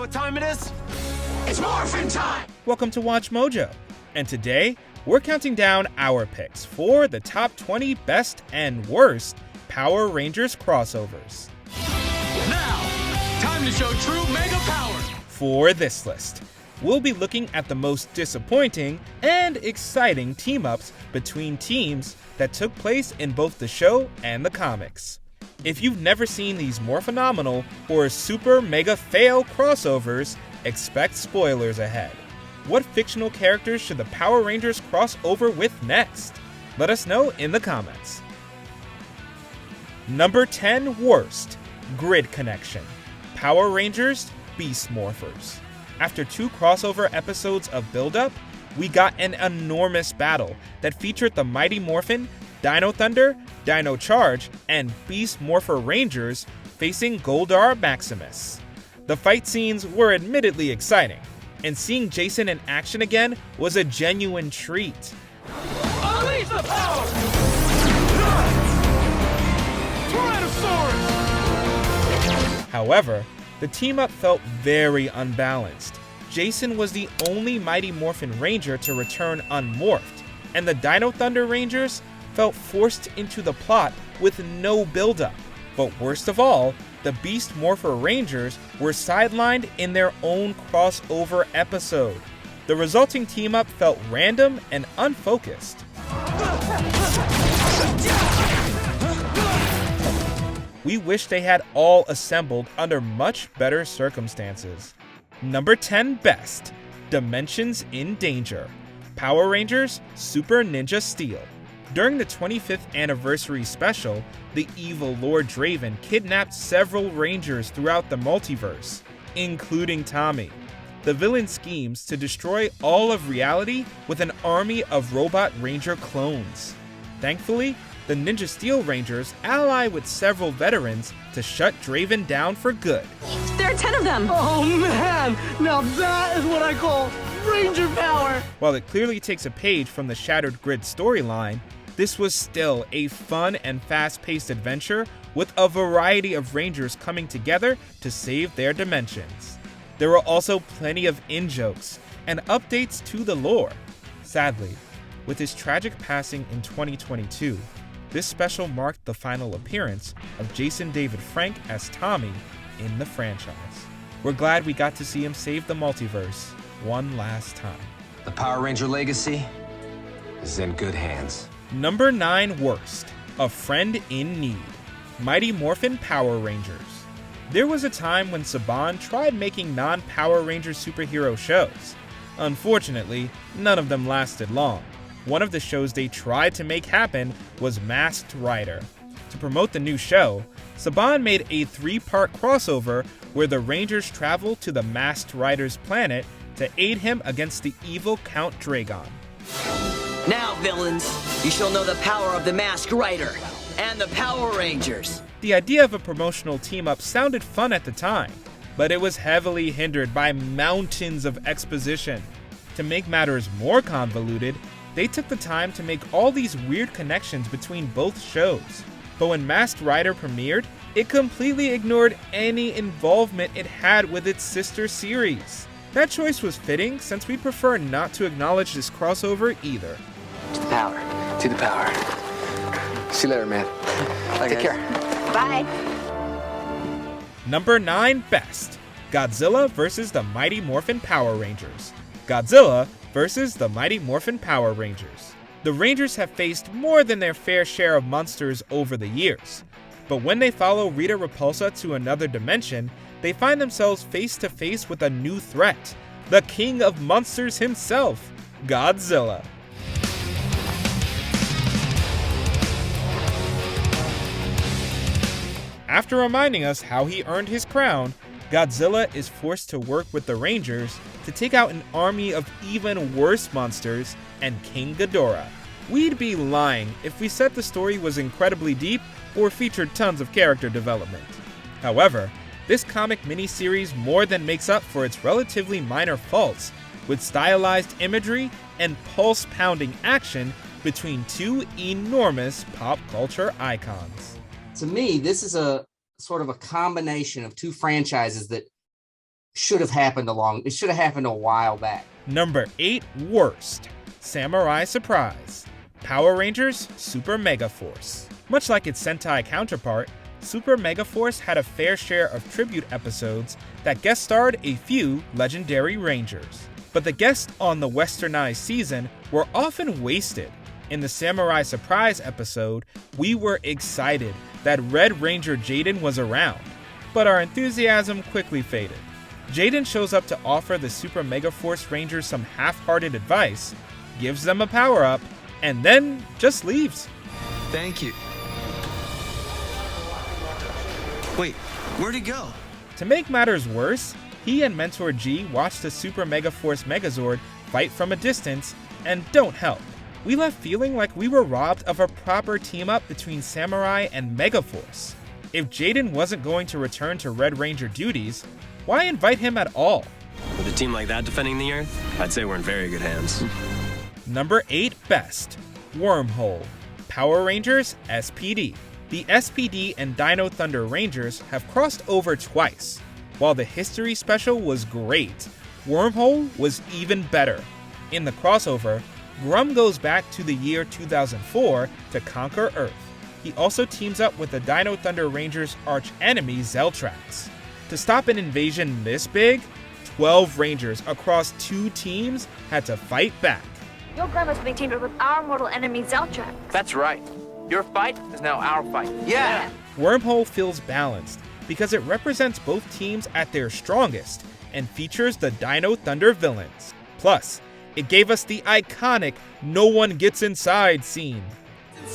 what time it is? It's Morphin time! Welcome to Watch Mojo, and today we're counting down our picks for the top 20 best and worst Power Rangers crossovers. Now, time to show true mega power! For this list, we'll be looking at the most disappointing and exciting team-ups between teams that took place in both the show and the comics. If you've never seen these more phenomenal or super mega fail crossovers, expect spoilers ahead. What fictional characters should the Power Rangers cross over with next? Let us know in the comments. Number 10 worst, Grid Connection. Power Rangers Beast Morphers. After 2 crossover episodes of build-up, we got an enormous battle that featured the Mighty Morphin, Dino Thunder, Dino Charge, and Beast Morpher Rangers facing Goldar Maximus. The fight scenes were admittedly exciting, and seeing Jason in action again was a genuine treat. Unleash the power! Tyrannosaurus! However, the team-up felt very unbalanced. Jason was the only Mighty Morphin Ranger to return unmorphed, and the Dino Thunder Rangers felt forced into the plot with no build-up. But worst of all, the Beast Morpher Rangers were sidelined in their own crossover episode. The resulting team-up felt random and unfocused. We wish they had all assembled under much better circumstances. Number 10 best, Dimensions in Danger. Power Rangers Super Ninja Steel. During the 25th anniversary special, the evil Lord Draven kidnapped several Rangers throughout the multiverse, including Tommy. The villain schemes to destroy all of reality with an army of robot Ranger clones. Thankfully, the Ninja Steel Rangers ally with several veterans to shut Draven down for good. There are 10 of them! Oh man! Now that is what I call Ranger power! While it clearly takes a page from the Shattered Grid storyline, this was still a fun and fast-paced adventure with a variety of Rangers coming together to save their dimensions. There were also plenty of in-jokes and updates to the lore. Sadly, with his tragic passing in 2022, this special marked the final appearance of Jason David Frank as Tommy in the franchise. We're glad we got to see him save the multiverse one last time. The Power Ranger legacy is in good hands. Number 9 worst, A Friend in Need. Mighty Morphin Power Rangers. There was a time when Saban tried making non-Power Ranger superhero shows. Unfortunately, none of them lasted long. One of the shows they tried to make happen was Masked Rider. To promote the new show, Saban made a 3-part crossover where the Rangers travel to the Masked Rider's planet to aid him against the evil Count Dragon. Now, villains, you shall know the power of the Masked Rider and the Power Rangers. The idea of a promotional team-up sounded fun at the time, but it was heavily hindered by mountains of exposition. To make matters more convoluted, they took the time to make all these weird connections between both shows. But when Masked Rider premiered, it completely ignored any involvement it had with its sister series. That choice was fitting since we prefer not to acknowledge this crossover either. To the power. To the power. See you later, man. Take care. Bye. Number 9 best, Godzilla vs. the Mighty Morphin Power Rangers. Godzilla vs. the Mighty Morphin Power Rangers. The Rangers have faced more than their fair share of monsters over the years, but when they follow Rita Repulsa to another dimension, they find themselves face to face with a new threat, the king of monsters himself, Godzilla. After reminding us how he earned his crown, Godzilla is forced to work with the Rangers to take out an army of even worse monsters and King Ghidorah. We'd be lying if we said the story was incredibly deep or featured tons of character development. However, this comic miniseries more than makes up for its relatively minor faults, with stylized imagery and pulse-pounding action between 2 enormous pop culture icons. To me, this is a sort of a combination of 2 franchises that should have happened it should have happened a while back. Number 8 worst. Samurai Surprise. Power Rangers Super Megaforce. Much like its Sentai counterpart, Super Megaforce had a fair share of tribute episodes that guest starred a few legendary Rangers. But the guests on the westernized season were often wasted. In the Samurai Surprise episode, we were excited that Red Ranger Jaden was around, but our enthusiasm quickly faded. Jaden shows up to offer the Super Megaforce Rangers some half-hearted advice, gives them a power-up, and then just leaves. Thank you. Wait, where'd he go? To make matters worse, he and Mentor G watch the Super Megaforce Megazord fight from a distance and don't help. We left feeling like we were robbed of a proper team-up between Samurai and Megaforce. If Jaden wasn't going to return to Red Ranger duties, why invite him at all? With a team like that defending the Earth, I'd say we're in very good hands. Number 8 best. Wormhole. Power Rangers S.P.D. The S.P.D and Dino Thunder Rangers have crossed over twice. While the history special was great, Wormhole was even better. In the crossover, Grum goes back to the year 2004 to conquer Earth. He also teams up with the Dino Thunder Rangers' arch-enemy Zeltrax. To stop an invasion this big, 12 Rangers across 2 teams had to fight back. Your Grum has been teamed up with our mortal enemy Zeltrax. That's right. Your fight is now our fight. Yeah! Wormhole feels balanced because it represents both teams at their strongest and features the Dino Thunder villains. Plus, it gave us the iconic "No one gets inside" scene.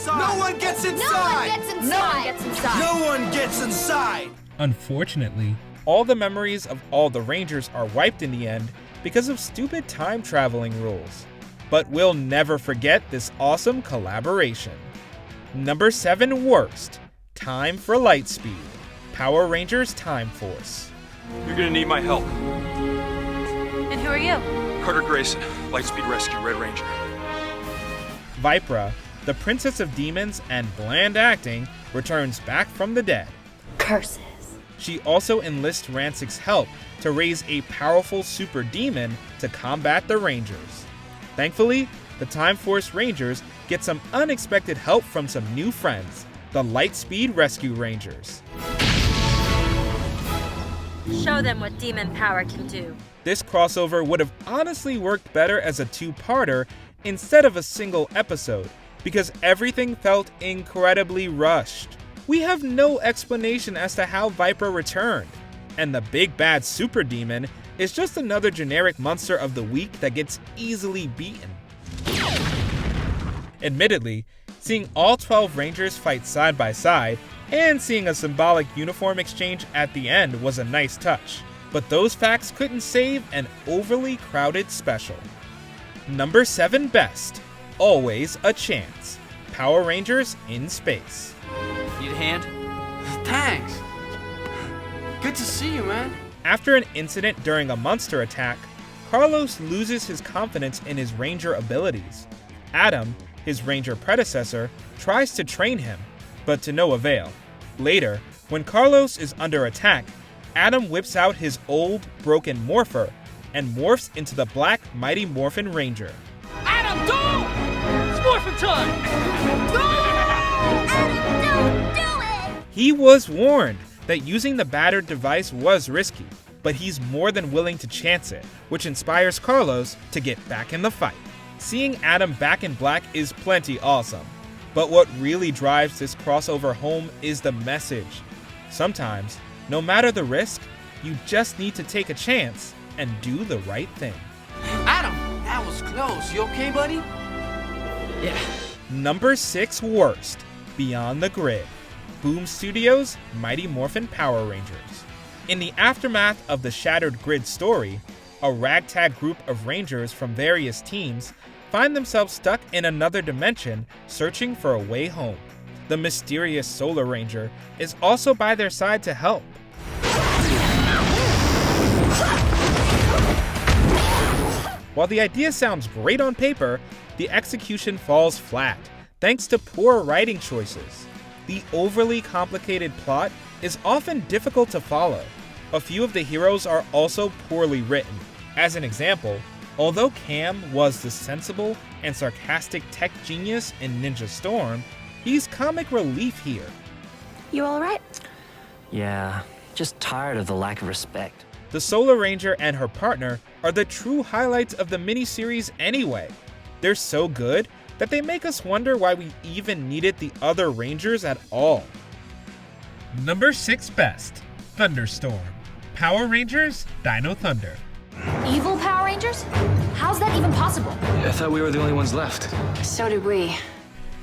No one gets inside! No one gets inside. No one gets inside! Unfortunately, all the memories of all the Rangers are wiped in the end because of stupid time traveling rules. But we'll never forget this awesome collaboration. Number 7 worst. Time for Lightspeed. Power Rangers Time Force. You're gonna need my help. And who are you? Carter Grayson, Lightspeed Rescue Red Ranger. Vipra, the Princess of Demons and bland acting, returns back from the dead. Curses. She also enlists Rancic's help to raise a powerful super demon to combat the Rangers. Thankfully, the Time Force Rangers get some unexpected help from some new friends, the Lightspeed Rescue Rangers. Show them what demon power can do. This crossover would have honestly worked better as a 2-parter instead of a single episode, because everything felt incredibly rushed. We have no explanation as to how Viper returned, and the big bad super demon is just another generic monster of the week that gets easily beaten. Admittedly, seeing all 12 Rangers fight side by side and seeing a symbolic uniform exchange at the end was a nice touch, but those facts couldn't save an overly crowded special. Number 7 best. Always a chance. Power Rangers in Space. Need a hand? Thanks. Good to see you, man. After an incident during a monster attack, Carlos loses his confidence in his Ranger abilities. Adam, his Ranger predecessor, tries to train him, but to no avail. Later, when Carlos is under attack, Adam whips out his old, broken Morpher and morphs into the black Mighty Morphin Ranger. Adam, go! It's Morphin time! Adam, don't do it! He was warned that using the battered device was risky, but he's more than willing to chance it, which inspires Carlos to get back in the fight. Seeing Adam back in black is plenty awesome, but what really drives this crossover home is the message. Sometimes, no matter the risk, you just need to take a chance and do the right thing. Adam, that was close. You okay, buddy? Yeah. Number 6 worst. Beyond the Grid. Boom Studios' Mighty Morphin Power Rangers. In the aftermath of the Shattered Grid story, a ragtag group of Rangers from various teams find themselves stuck in another dimension searching for a way home. The mysterious Solar Ranger is also by their side to help. While the idea sounds great on paper, the execution falls flat, thanks to poor writing choices. The overly complicated plot is often difficult to follow, A few of the heroes are also poorly written. As an example, although Cam was the sensible and sarcastic tech genius in Ninja Storm, he's comic relief here. You alright? Yeah, just tired of the lack of respect. The Solar Ranger and her partner are the true highlights of the miniseries anyway. They're so good that they make us wonder why we even needed the other Rangers at all. Number 6 best, Thunderstorm. Power Rangers Dino Thunder. Evil Power Rangers? How's that even possible? I thought we were the only ones left. So did we.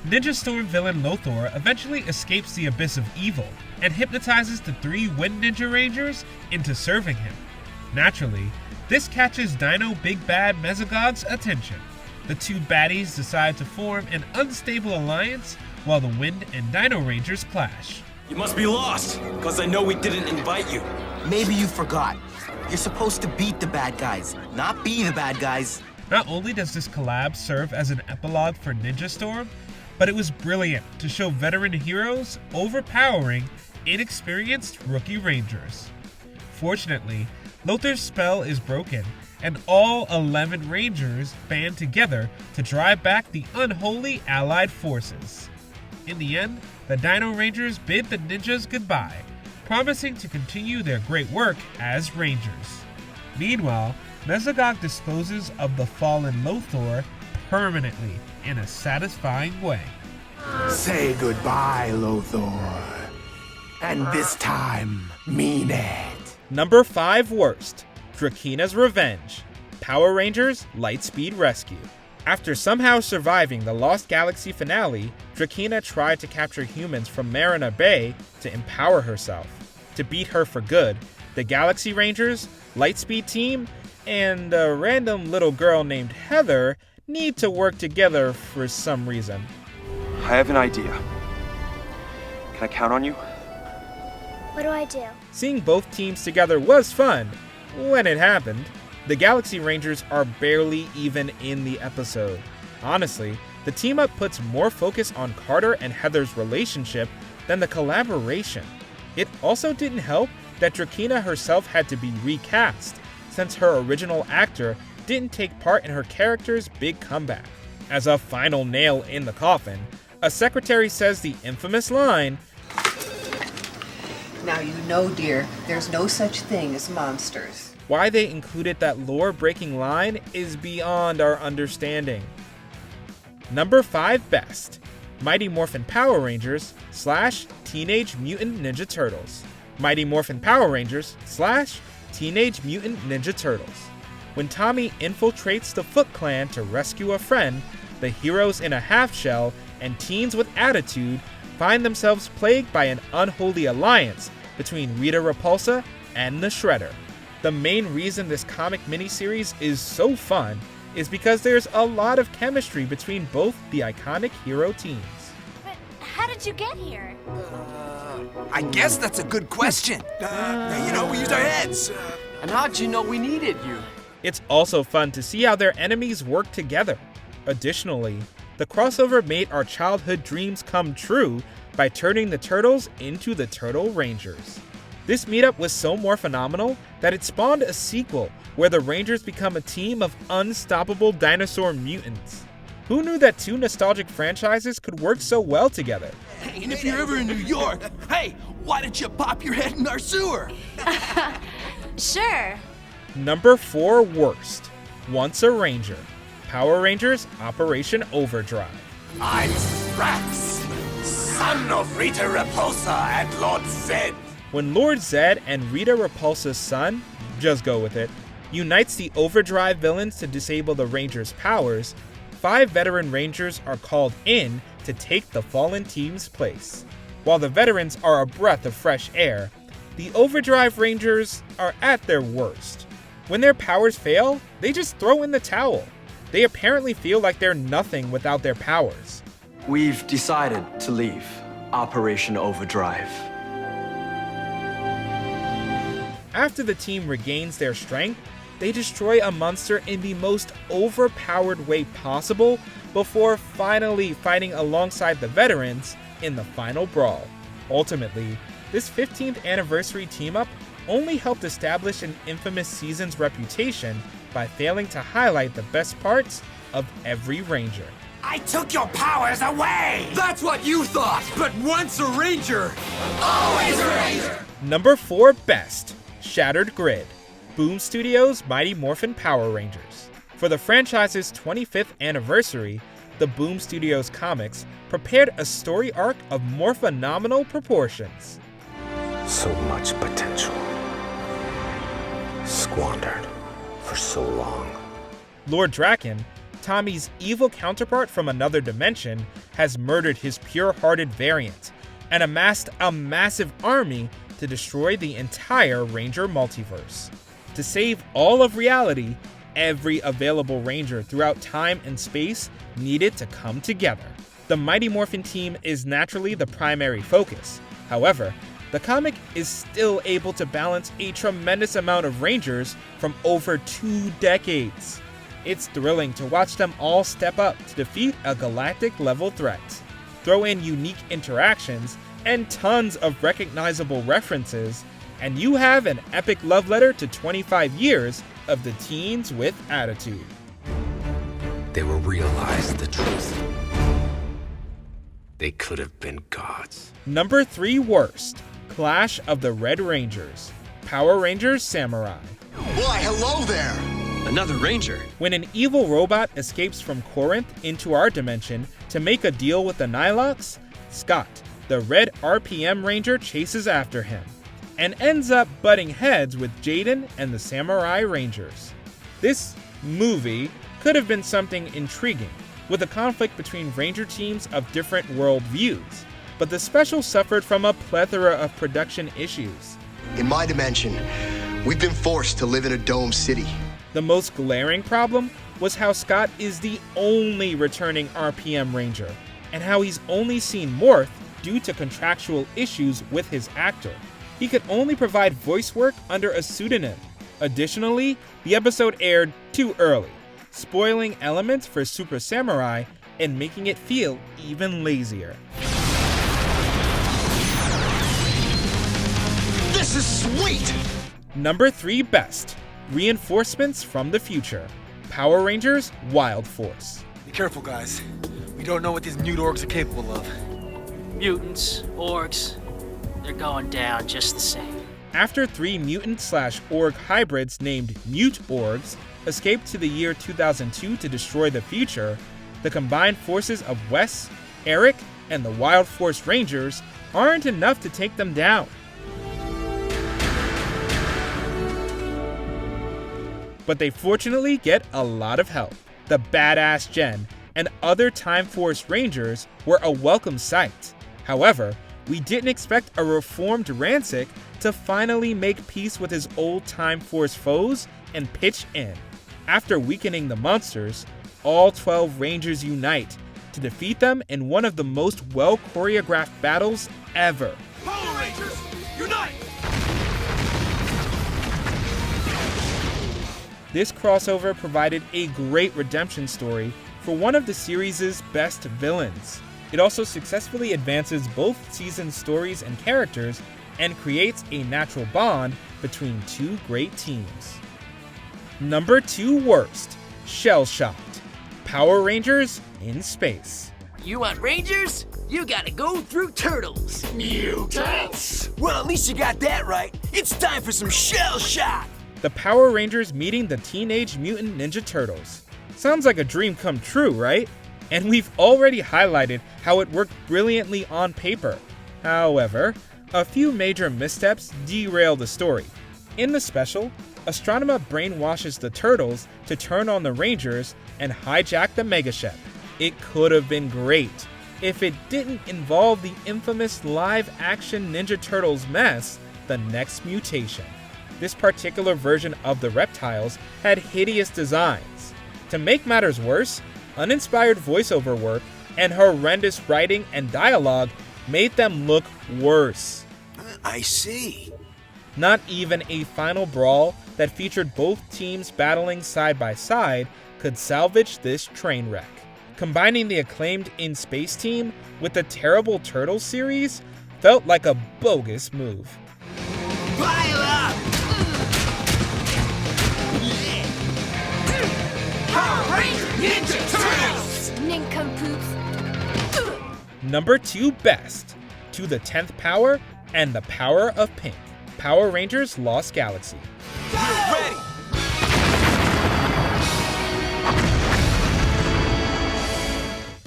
Ninja Storm villain Lothor eventually escapes the abyss of evil and hypnotizes the 3 Wind Ninja Rangers into serving him. Naturally, this catches Dino Big Bad Mezagod's attention. The 2 baddies decide to form an unstable alliance while the Wind and Dino Rangers clash. You must be lost, because I know we didn't invite you. Maybe you forgot. You're supposed to beat the bad guys, not be the bad guys. Not only does this collab serve as an epilogue for Ninja Storm, but it was brilliant to show veteran heroes overpowering inexperienced rookie Rangers. Fortunately, Lothor's spell is broken, and all 11 Rangers band together to drive back the unholy Allied forces. In the end, the Dino Rangers bid the ninjas goodbye, promising to continue their great work as Rangers. Meanwhile, Mezagog disposes of the fallen Lothor permanently in a satisfying way. Say goodbye, Lothor. And this time, mean it. Number 5 worst, Trakeena's Revenge. Power Rangers Lightspeed Rescue. After somehow surviving the Lost Galaxy finale, Trakeena tried to capture humans from Marina Bay to empower herself. To beat her for good, the Galaxy Rangers, Lightspeed team, and a random little girl named Heather need to work together for some reason. I have an idea. Can I count on you? What do I do? Seeing both teams together was fun when it happened. The Galaxy Rangers are barely even in the episode. Honestly, the team up puts more focus on Carter and Heather's relationship than the collaboration. It also didn't help that Trakeena herself had to be recast, since her original actor didn't take part in her character's big comeback. As a final nail in the coffin, a secretary says the infamous line, "Now you know, dear, there's no such thing as monsters." Why they included that lore-breaking line is beyond our understanding. Number 5 best, Mighty Morphin Power Rangers / Teenage Mutant Ninja Turtles. Mighty Morphin Power Rangers / Teenage Mutant Ninja Turtles. When Tommy infiltrates the Foot Clan to rescue a friend, the heroes in a half-shell and teens with attitude find themselves plagued by an unholy alliance between Rita Repulsa and the Shredder. The main reason this comic miniseries is so fun is because there's a lot of chemistry between both the iconic hero teams. But how did you get here? I guess that's a good question. We used our heads. And how'd you know we needed you? It's also fun to see how their enemies work together. Additionally, the crossover made our childhood dreams come true by turning the Turtles into the Turtle Rangers. This meetup was so more phenomenal that it spawned a sequel where the Rangers become a team of unstoppable dinosaur mutants. Who knew that 2 nostalgic franchises could work so well together? And if you're ever in New York, hey, why don't you pop your head in our sewer? Sure. Number 4 worst, Once a Ranger. Power Rangers Operation Overdrive. I'm Strax, son of Rita Repulsa and Lord Zed. When Lord Zed and Rita Repulsa's son, just go with it, unites the Overdrive villains to disable the Rangers' powers, 5 veteran Rangers are called in to take the fallen team's place. While the veterans are a breath of fresh air, the Overdrive Rangers are at their worst. When their powers fail, they just throw in the towel. They apparently feel like they're nothing without their powers. We've decided to leave Operation Overdrive. After the team regains their strength, they destroy a monster in the most overpowered way possible before finally fighting alongside the veterans in the final brawl. Ultimately, this 15th anniversary team-up only helped establish an infamous season's reputation by failing to highlight the best parts of every Ranger. I took your powers away! That's what you thought! But once a Ranger, always a Ranger! Number 4 Best, Shattered Grid, Boom Studios' Mighty Morphin Power Rangers. For the franchise's 25th anniversary, the Boom Studios comics prepared a story arc of more phenomenal proportions. So much potential. Squandered for so long. Lord Draken, Tommy's evil counterpart from another dimension, has murdered his pure-hearted variant and amassed a massive army to destroy the entire Ranger multiverse. To save all of reality, every available Ranger throughout time and space needed to come together. The Mighty Morphin team is naturally the primary focus. However, the comic is still able to balance a tremendous amount of Rangers from over 2 decades. It's thrilling to watch them all step up to defeat a galactic-level threat. Throw in unique interactions and tons of recognizable references, and you have an epic love letter to 25 years of the teens with attitude. They will realize the truth. They could have been gods. Number 3 Worst, Clash of the Red Rangers, Power Rangers Samurai. Why, hello there! Another Ranger. When an evil robot escapes from Corinth into our dimension to make a deal with the Nilox, Scott, the Red RPM Ranger, chases after him and ends up butting heads with Jaden and the Samurai Rangers. This movie could have been something intriguing, with a conflict between Ranger teams of different worldviews, but the special suffered from a plethora of production issues. In my dimension, we've been forced to live in a domed city. The most glaring problem was how Scott is the only returning RPM Ranger, and how he's only seen morph due to contractual issues with his actor. He could only provide voice work under a pseudonym. Additionally, the episode aired too early, spoiling elements for Super Samurai and making it feel even lazier. This is sweet! Number 3 Best, Reinforcements from the Future, Power Rangers Wild Force. Be careful, guys. We don't know what these mute orgs are capable of. Mutants, orgs, they're going down just the same. After 3 mutant/org hybrids named Mute Orgs escaped to the year 2002 to destroy the future, the combined forces of Wes, Eric, and the Wild Force Rangers aren't enough to take them down. But they fortunately get a lot of help. The badass Jen and other Time Force Rangers were a welcome sight. However, we didn't expect a reformed Rancic to finally make peace with his old Time Force foes and pitch in. After weakening the monsters, all 12 Rangers unite to defeat them in one of the most well-choreographed battles ever. Power Rangers, unite! This crossover provided a great redemption story for one of the series' best villains. It also successfully advances both seasons' stories and characters and creates a natural bond between 2 great teams. Number 2 Worst, Shell Shocked, Power Rangers in Space. You want Rangers? You gotta go through turtles. Mutants? Well, at least you got that right. It's time for some Shell Shock. The Power Rangers meeting the Teenage Mutant Ninja Turtles. Sounds like a dream come true, right? And we've already highlighted how it worked brilliantly on paper. However, a few major missteps derail the story. In the special, Astronema brainwashes the Turtles to turn on the Rangers and hijack the Megaship. It could have been great if it didn't involve the infamous live-action Ninja Turtles mess, The Next Mutation. This particular version of the reptiles had hideous designs. To make matters worse, uninspired voiceover work and horrendous writing and dialogue made them look worse. I see. Not even a final brawl that featured both teams battling side by side could salvage this train wreck. Combining the acclaimed In Space team with the terrible Turtles series felt like a bogus move. Pile up! Number 2 best, To the 10th Power and the Power of Pink, Power Rangers Lost Galaxy. Ready!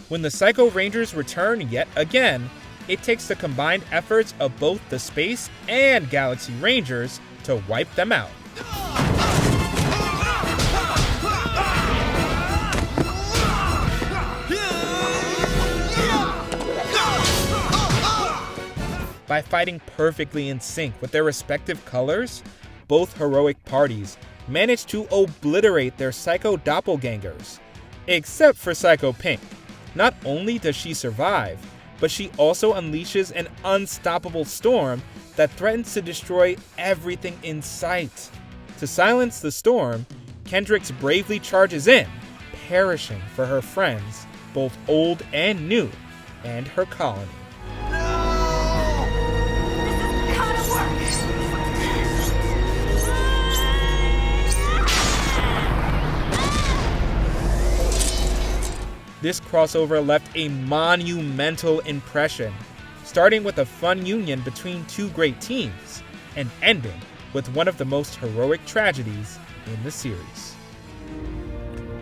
When the Psycho Rangers return yet again, it takes the combined efforts of both the Space and Galaxy Rangers to wipe them out. By fighting perfectly in sync with their respective colors, both heroic parties manage to obliterate their Psycho doppelgangers. Except for Psycho Pink. Not only does she survive, but she also unleashes an unstoppable storm that threatens to destroy everything in sight. To silence the storm, Kendrix bravely charges in, perishing for her friends, both old and new, and her colony. This crossover left a monumental impression, starting with a fun union between two great teams, and ending with one of the most heroic tragedies in the series.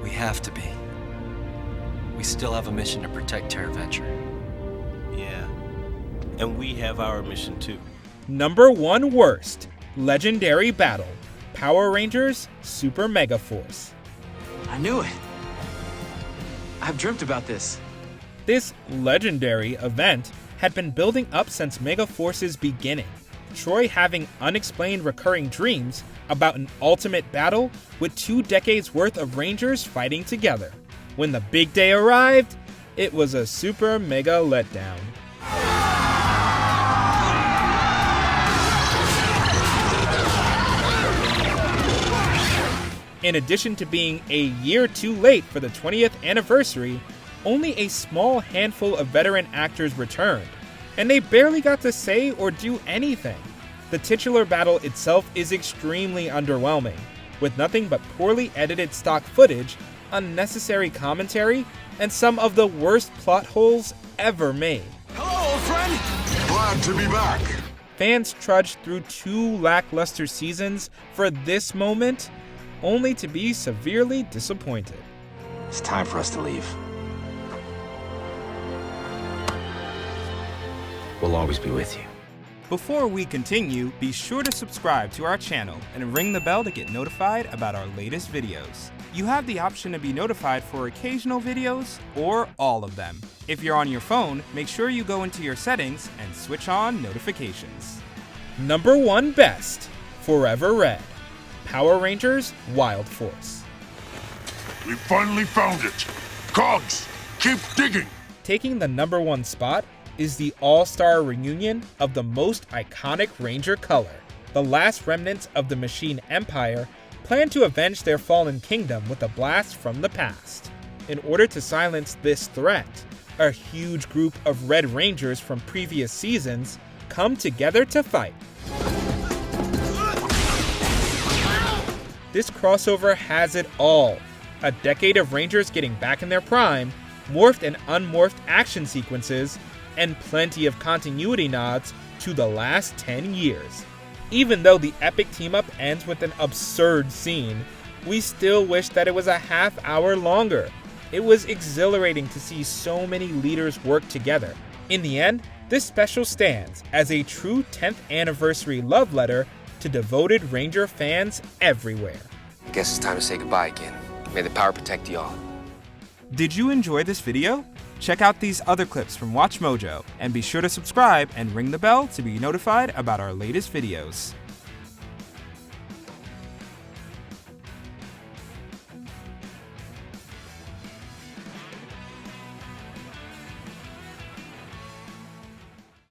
We have to be. We still have a mission to protect Terra Venture. Yeah, and we have our mission too. Number 1 worst, Legendary Battle, Power Rangers Super Megaforce. I knew it. I've dreamt about this. This legendary event had been building up since Megaforce's beginning, Troy having unexplained recurring dreams about an ultimate battle with 2 decades worth of Rangers fighting together. When the big day arrived, it was a super mega letdown. In addition to being a year too late for the 20th anniversary, only a small handful of veteran actors returned, and they barely got to say or do anything. The titular battle itself is extremely underwhelming, with nothing but poorly edited stock footage, unnecessary commentary, and some of the worst plot holes ever made. Hello, old friend! Glad to be back. Fans trudged through 2 lackluster seasons for this moment, only to be severely disappointed. It's time for us to leave. We'll always be with you. Before we continue, be sure to subscribe to our channel and ring the bell to get notified about our latest videos. You have the option to be notified for occasional videos or all of them. If you're on your phone, make sure you go into your settings and switch on notifications. Number 1 best, Forever Red, Power Rangers Wild Force. We finally found it. Cogs, keep digging. Taking the number 1 spot is the all-star reunion of the most iconic Ranger color. The last remnants of the Machine Empire plan to avenge their fallen kingdom with a blast from the past. In order to silence this threat, a huge group of Red Rangers from previous seasons come together to fight. This crossover has it all. A decade of Rangers getting back in their prime, morphed and unmorphed action sequences, and plenty of continuity nods to the last 10 years. Even though the epic team-up ends with an absurd scene, we still wish that it was a half hour longer. It was exhilarating to see so many leaders work together. In the end, this special stands as a true 10th anniversary love letter to devoted Ranger fans everywhere. I guess it's time to say goodbye again. May the power protect y'all. Did you enjoy this video? Check out these other clips from WatchMojo, and be sure to subscribe and ring the bell to be notified about our latest videos.